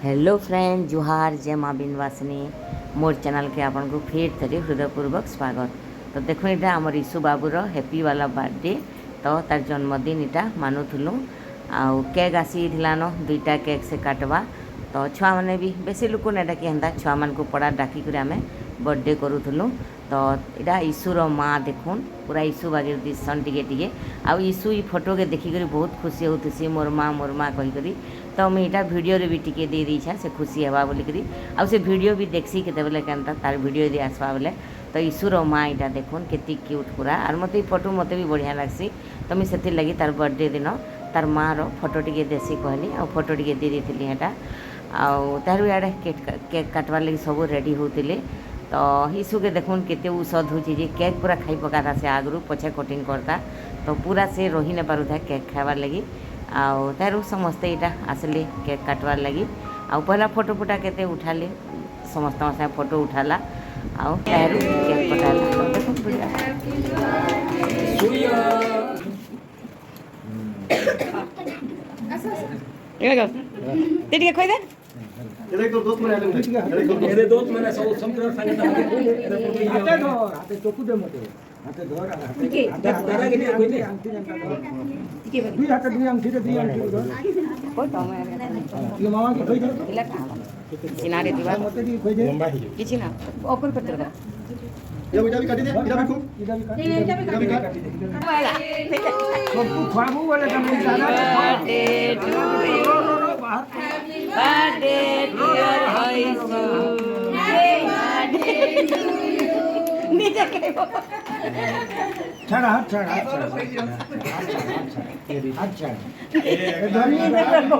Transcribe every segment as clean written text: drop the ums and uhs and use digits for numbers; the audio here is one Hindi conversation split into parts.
हेलो फ्रेंड जुहार जय माँ बिंदवासिनी मोर चैनल के आपन को फिर थे हृदयपूर्वक स्वागत। तो देखो यहाँ आमर ईशु बाबूर हैप्पी वाला बर्थडे तो तार जन्मदिन इटा मानुलु आउ केक आसीलान दुईटा केक से काटवा तो छुआ मैंने भी बेसी लोक ना डाकी हेन्ता छुआ मान को पड़ा डाकिक आम बर्थडे करूँ। तो यहाँ ईशुर माँ देखुन पूरा ईशु बागे दिसन टे आउ ईशु ई फोटो के देखिक बहुत खुशी होती मोर माँ कहीकरी। तो मुझे यहाँ भिडियो भी टिके दे दीछा से खुशी हवा बोलिकी आउ से भिडियो भी देखसी केते बेले केनता तार भिडियो दे आसवा बेले। तो ईशुर माँ यहाँ देखुन केती क्यूट पूरा और मत फोटो मत भी बढ़िया लगसी। तो मुझे से लगी तार बर्थडे दिन तार माँ रो फोटो टे देसी कहली आ फोटो टे दे दी यहाँ आउ तार इे केक काटवार लगी सब रेडी होते। तो ईशु के देखुन केते औषध हो केक पूरा खाई पकाता से आगु पछे कटिंग करता तो पूरा से रही न पार था केक खाबार लगी आउ तार समस्ते यहाँ आसले केक काटवार लगी आउ पहला फोटो फुटा केते उठाले समस्त साथ फोटो उठाला आउ तार केक कटाला। देखो खोई दे ये दोस्त मैंने सब समुद्र संगीत हाते धर हाते चोकू दे मते हाते धर हाते दादा के कोई दे दुई हाते दुई अंगठी धर कोई तो मैं ये मामा के खोई दे सिनारे दीवार मते दी खोई दे किछि ना ओपन करते रहा ये बेटा भी काटी दे इधर भी खूब इधर भी काटी दे सब खाबू वाले का मैं birthday to you birthday dear Ishu birthday to you नीचे के छड़ा छड़ा अच्छा ये धनी दादा के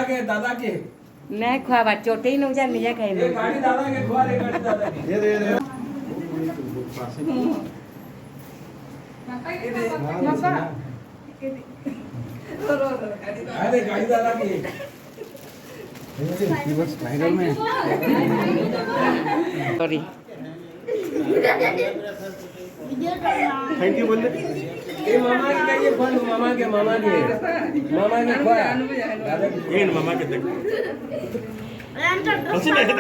करे दादा के नहीं खुआबा चोटे ही नहीं जा निजा खाई ये गाड़ी दादा के खुआ रे गाड़ी दादा के ये दे अरे गाड़ी दादा की ये बस वायरल में सॉरी थैंक यू बोल ये मामा के कहिए फोन मामा के खोया ये मामा के देख हंसी नहीं तो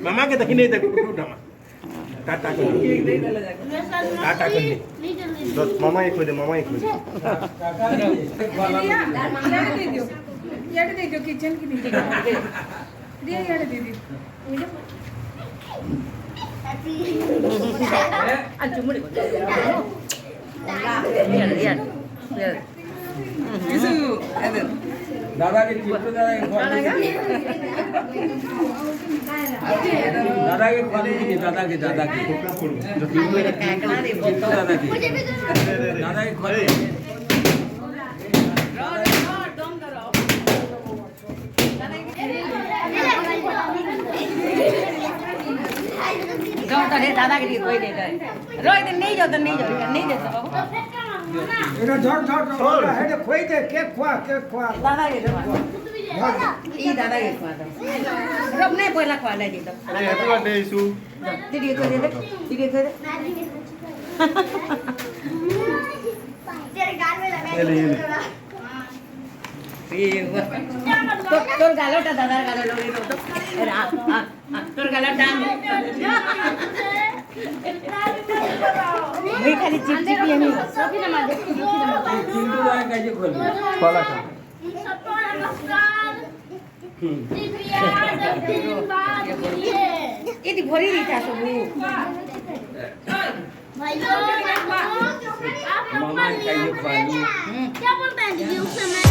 मामा के देख नहीं देख उठा टाटा कर दो मामा एक दे यार दे दो किचन की नीचे दिया यार दे दी अच्छा मुड़े यार यीशु दादा के चिप्स दादा के दादा के दादा के जो चिप्स दादा के खोले दादा के लिए कोई दे रोई दे नहीं जाता नहीं देता बाबू इधर झड़ है खोई दे केक खुआ दादा के ई दादा के खुआ दो रब नहीं पहला खुआ ले तो अरे हैप्पी बर्थडे ईशु दीदी को दे तेरे गाल में लगा তোর গালোটা দাদার গালো লগে তো তোর গালো টান আমি খালি চিপচিপি আমি সফি না মাঝে चिंटू दादा कैसे खोल खोला था सबको नमस्कार এটি ভরি দিতা সবু भाइयों आप लोग मामा कैसे खोलू क्या बोलते हैं दीदी उस समय